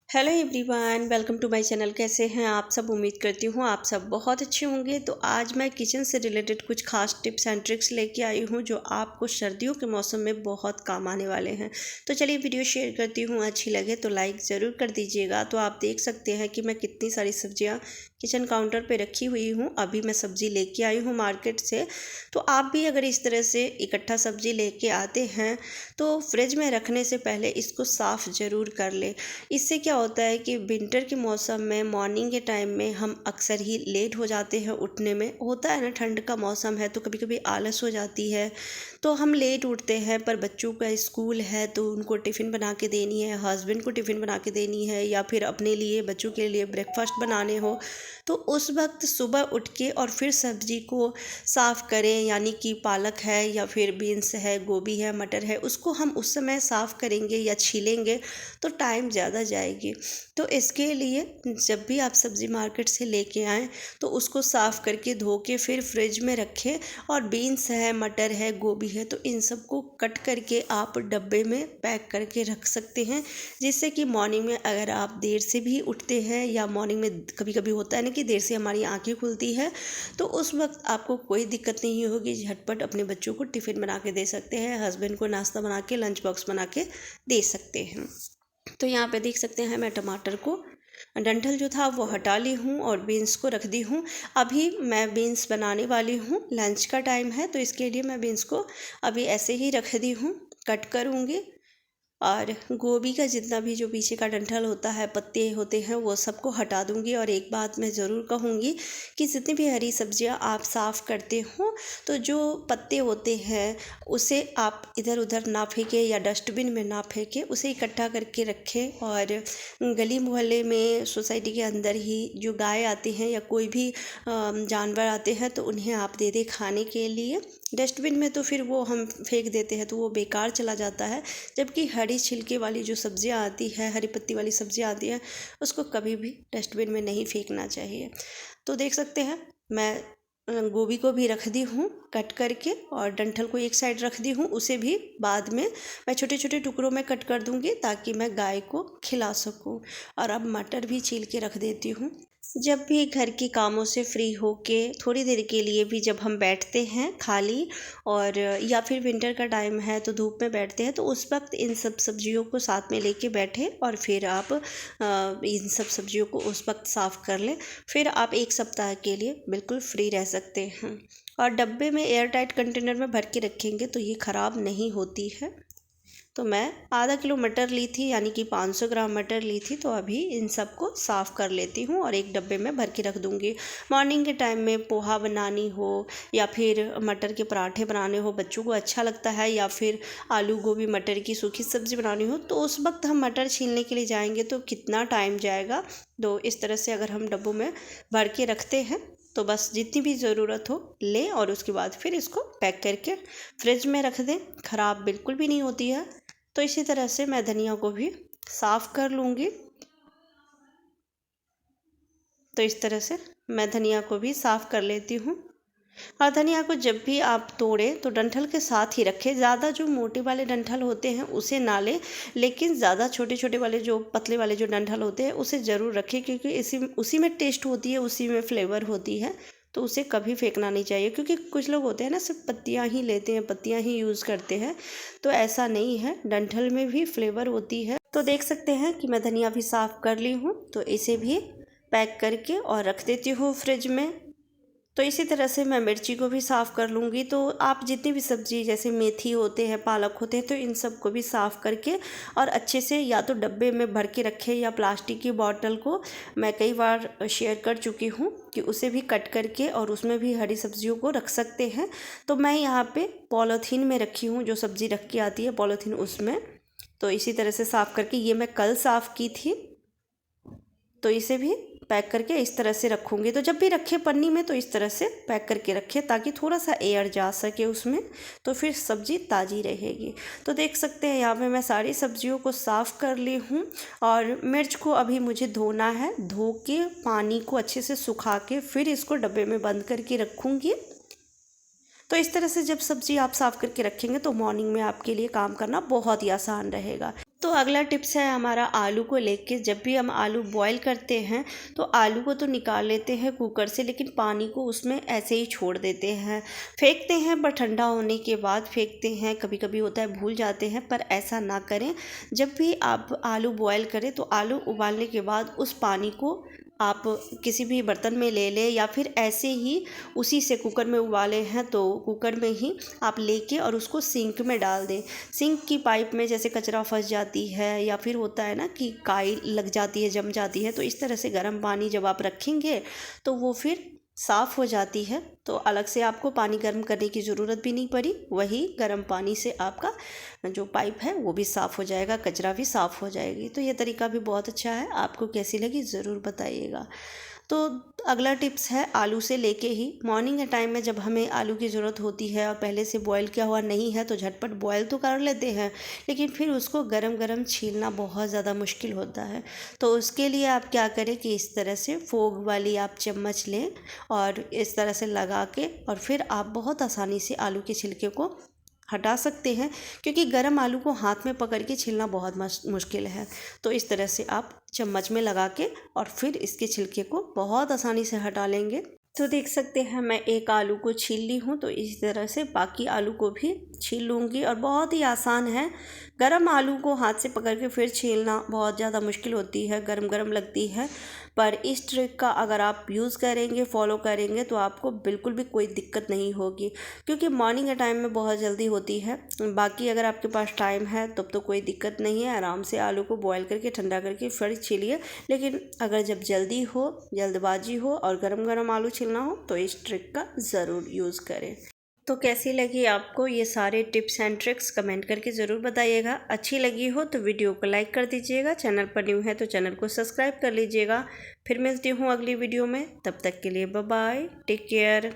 Hello everyone, welcome to my channel. कैसे हैं आप सब? उम्मीद करती हूँ आप सब बहुत अच्छे होंगे। तो आज मैं किचन से रिलेटेड कुछ खास टिप्स एंड ट्रिक्स लेके आई हूँ जो आपको सर्दियों के मौसम में बहुत काम आने वाले हैं। तो चलिए वीडियो शेयर करती हूँ, अच्छी लगे तो लाइक ज़रूर कर दीजिएगा। तो आप देख सकते हैं कि मैं कितनी सारी सब्जियाँ किचन काउंटर पे रखी हुई हूँ। अभी मैं सब्ज़ी लेके आई हूँ मार्केट से। तो आप भी अगर इस तरह से इकट्ठा सब्ज़ी लेके आते हैं तो फ्रिज में रखने से पहले इसको साफ़ ज़रूर कर लें। इससे क्या होता है कि विंटर के मौसम में मॉर्निंग के टाइम में हम अक्सर ही लेट हो जाते हैं उठने में। होता है ना, ठंड का मौसम है तो कभी कभी आलस हो जाती है, तो हम लेट उठते हैं। पर बच्चों का स्कूल है तो उनको टिफ़िन बना के देनी है, हस्बैंड को टिफ़िन बना के देनी है, या फिर अपने लिए बच्चों के लिए ब्रेकफास्ट बनाने हो। तो उस वक्त सुबह उठ के और फिर सब्ज़ी को साफ़ करें, यानी कि पालक है या फिर बीन्स है, गोभी है, मटर है, उसको हम उस समय साफ़ करेंगे या छीलेंगे तो टाइम ज़्यादा जाएगी। तो इसके लिए जब भी आप सब्ज़ी मार्केट से लेके आएँ तो उसको साफ़ करके धो के फिर फ्रिज में रखें। और बीन्स है, मटर है, गोभी है, तो इन सब को कट करके आप डब्बे में पैक करके रख सकते हैं, जिससे कि मॉर्निंग में अगर आप देर से भी उठते हैं या मॉर्निंग में कभी कभी होता है ना कि देर से हमारी आंखें खुलती है, तो उस वक्त आपको कोई दिक्कत नहीं होगी। झटपट अपने बच्चों को टिफ़िन बना के दे सकते हैं, हस्बैंड को नाश्ता बना के लंच बॉक्स बना के दे सकते हैं। तो यहाँ पे देख सकते हैं मैं टमाटर को डंठल जो था वो हटा ली हूँ और बीन्स को रख दी हूँ। अभी मैं बीन्स बनाने वाली हूँ, लंच का टाइम है तो इसके लिए मैं बीन्स को अभी ऐसे ही रख दी हूँ, कट करूँगी। और गोभी का जितना भी जो पीछे का डंठल होता है, पत्ते होते हैं, वो सबको हटा दूंगी। और एक बात मैं ज़रूर कहूँगी कि जितनी भी हरी सब्जियां आप साफ़ करते हो तो जो पत्ते होते हैं उसे आप इधर उधर ना फेंकें या डस्टबिन में ना फेंकें, उसे इकट्ठा करके रखें। और गली मोहल्ले में, सोसाइटी के अंदर ही जो गाय आती हैं या कोई भी जानवर आते हैं तो उन्हें आप दे दें खाने के लिए। डस्टबिन में तो फिर वो हम फेंक देते हैं तो वो बेकार चला जाता है, जबकि हरी छिलके वाली जो सब्जियां आती है, हरी पत्ती वाली सब्जियां आती हैं, उसको कभी भी डस्टबिन में नहीं फेंकना चाहिए। तो देख सकते हैं मैं गोभी को भी रख दी हूँ कट करके, और डंठल को एक साइड रख दी हूँ, उसे भी बाद में मैं छोटे छोटे टुकड़ों में कट कर दूँगी ताकि मैं गाय को खिला सकूँ। और अब मटर भी छील के रख देती हूँ। जब भी घर के कामों से फ्री होके थोड़ी देर के लिए भी जब हम बैठते हैं खाली, और या फिर विंटर का टाइम है तो धूप में बैठते हैं, तो उस वक्त इन सब सब्जियों को साथ में लेके बैठे और फिर आप इन सब सब्जियों को उस वक्त साफ़ कर लें। फिर आप एक सप्ताह के लिए बिल्कुल फ्री रह सकते हैं। और डब्बे में एयर टाइट कंटेनर में भर के रखेंगे तो ये ख़राब नहीं होती है। तो मैं आधा किलो मटर ली थी, यानी कि 500 ग्राम मटर ली थी। तो अभी इन सब को साफ़ कर लेती हूँ और एक डब्बे में भर के रख दूँगी। मॉर्निंग के टाइम में पोहा बनानी हो या फिर मटर के पराठे बनाने हो, बच्चों को अच्छा लगता है, या फिर आलू गोभी मटर की सूखी सब्ज़ी बनानी हो, तो उस वक्त हम मटर छीलने के लिए जाएंगे तो कितना टाइम जाएगा। तो इस तरह से अगर हम डब्बों में भर के रखते हैं तो बस जितनी भी ज़रूरत हो लें और उसके बाद फिर इसको पैक करके फ्रिज में रख दें, ख़राब बिल्कुल भी नहीं होती है। तो इसी तरह से मैं धनिया को भी साफ़ कर लूँगी। तो इस तरह से मैं धनिया को भी साफ़ कर लेती हूँ। और धनिया को जब भी आप तोड़ें तो डंठल के साथ ही रखें। ज़्यादा जो मोटे वाले डंठल होते हैं उसे ना लें, लेकिन ज़्यादा छोटे छोटे वाले जो पतले वाले जो डंठल होते हैं उसे ज़रूर रखें, क्योंकि उसी में टेस्ट होती है, उसी में फ्लेवर होती है। तो उसे कभी फेंकना नहीं चाहिए, क्योंकि कुछ लोग होते हैं ना, सिर्फ पत्तियाँ ही लेते हैं, पत्तियाँ ही यूज़ करते हैं। तो ऐसा नहीं है, डंठल में भी फ्लेवर होती है। तो देख सकते हैं कि मैं धनिया भी साफ़ कर ली हूँ, तो इसे भी पैक करके और रख देती हूँ फ्रिज में। तो इसी तरह से मैं मिर्ची को भी साफ़ कर लूँगी। तो आप जितनी भी सब्ज़ी, जैसे मेथी होते हैं, पालक होते हैं, तो इन सब को भी साफ़ करके और अच्छे से या तो डब्बे में भर के रखें या प्लास्टिक की बॉटल को मैं कई बार शेयर कर चुकी हूँ कि उसे भी कट करके और उसमें भी हरी सब्जियों को रख सकते हैं। तो मैं यहाँ पे पॉलीथीन में रखी हूँ, जो सब्ज़ी रख के आती है पॉलीथीन, उसमें। तो इसी तरह से साफ़ करके, ये मैं कल साफ़ की थी, तो इसे भी पैक करके इस तरह से रखूँगी। तो जब भी रखें पन्नी में तो इस तरह से पैक करके रखें ताकि थोड़ा सा एयर जा सके उसमें, तो फिर सब्ज़ी ताज़ी रहेगी। तो देख सकते हैं यहाँ पे मैं सारी सब्जियों को साफ़ कर ली हूँ। और मिर्च को अभी मुझे धोना है, धो के पानी को अच्छे से सुखा के फिर इसको डब्बे में बंद करके रखूँगी। तो इस तरह से जब सब्ज़ी आप साफ़ करके रखेंगे तो मॉर्निंग में आपके लिए काम करना बहुत ही आसान रहेगा। तो अगला टिप्स है हमारा आलू को लेके। जब भी हम आलू बॉईल करते हैं तो आलू को तो निकाल लेते हैं कुकर से, लेकिन पानी को उसमें ऐसे ही छोड़ देते हैं, फेंकते हैं, पर ठंडा होने के बाद फेंकते हैं। कभी कभी होता है भूल जाते हैं, पर ऐसा ना करें। जब भी आप आलू बॉईल करें तो आलू उबालने के बाद उस पानी को आप किसी भी बर्तन में ले लें, या फिर ऐसे ही उसी से कुकर में उबाले हैं तो कुकर में ही आप लेके और उसको सिंक में डाल दें। सिंक की पाइप में जैसे कचरा फंस जाती है या फिर होता है ना कि काई लग जाती है, जम जाती है, तो इस तरह से गर्म पानी जब आप रखेंगे तो वो फिर साफ़ हो जाती है। तो अलग से आपको पानी गर्म करने की ज़रूरत भी नहीं पड़ी, वही गर्म पानी से आपका जो पाइप है वो भी साफ़ हो जाएगा, कचरा भी साफ़ हो जाएगी। तो ये तरीका भी बहुत अच्छा है, आपको कैसी लगी ज़रूर बताइएगा। तो अगला टिप्स है आलू से लेके ही। मॉर्निंग के टाइम में जब हमें आलू की ज़रूरत होती है और पहले से बॉयल किया हुआ नहीं है तो झटपट बॉयल तो कर लेते हैं, लेकिन फिर उसको गरम गरम छीलना बहुत ज़्यादा मुश्किल होता है। तो उसके लिए आप क्या करें कि इस तरह से फोग वाली आप चम्मच लें और इस तरह से लगा के, और फिर आप बहुत आसानी से आलू के छिलके को हटा सकते हैं, क्योंकि गर्म आलू को हाथ में पकड़ के छीलना बहुत मुश्किल है। तो इस तरह से आप चम्मच में लगा के और फिर इसके छिलके को बहुत आसानी से हटा लेंगे। तो देख सकते हैं मैं एक आलू को छील ली हूँ, तो इस तरह से बाकी आलू को भी छील लूँगी। और बहुत ही आसान है, गरम आलू को हाथ से पकड़ के फिर छीलना बहुत ज़्यादा मुश्किल होती है, गरम गरम लगती है। पर इस ट्रिक का अगर आप यूज़ करेंगे, फॉलो करेंगे, तो आपको बिल्कुल भी कोई दिक्कत नहीं होगी, क्योंकि मॉर्निंग के टाइम में बहुत जल्दी होती है। बाकी अगर आपके पास टाइम है तब तो कोई दिक्कत नहीं है, आराम से आलू को बॉयल करके ठंडा करके फिर छीलिए। लेकिन अगर जब जल्दी हो, जल्दबाजी हो और गरम गरम आलू छीलना हो तो इस ट्रिक का ज़रूर यूज़ करें। तो कैसी लगी आपको ये सारे टिप्स एंड ट्रिक्स, कमेंट करके ज़रूर बताइएगा। अच्छी लगी हो तो वीडियो को लाइक कर दीजिएगा, चैनल पर न्यू है तो चैनल को सब्सक्राइब कर लीजिएगा। फिर मिलती हूँ अगली वीडियो में, तब तक के लिए बाय बाय, टेक केयर।